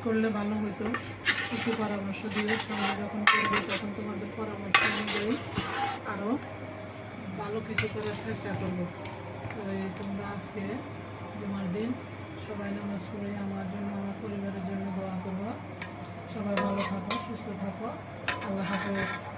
করলে ভালো হতো, কিছু পরামর্শ দিও। তোমরা যখন করবে তখন তোমাদের পরামর্শ অনুযায়ী আরও ভালো কিছু করার চেষ্টা করবো। তো তোমরা আজকে জুমার দিন সবাই নামাজ পড়ে আমার জন্য, আমার পরিবারের জন্য দোয়া করবো। সবাই ভালো থাকো, সুস্থ থাকো। আল্লাহ হাফেজ।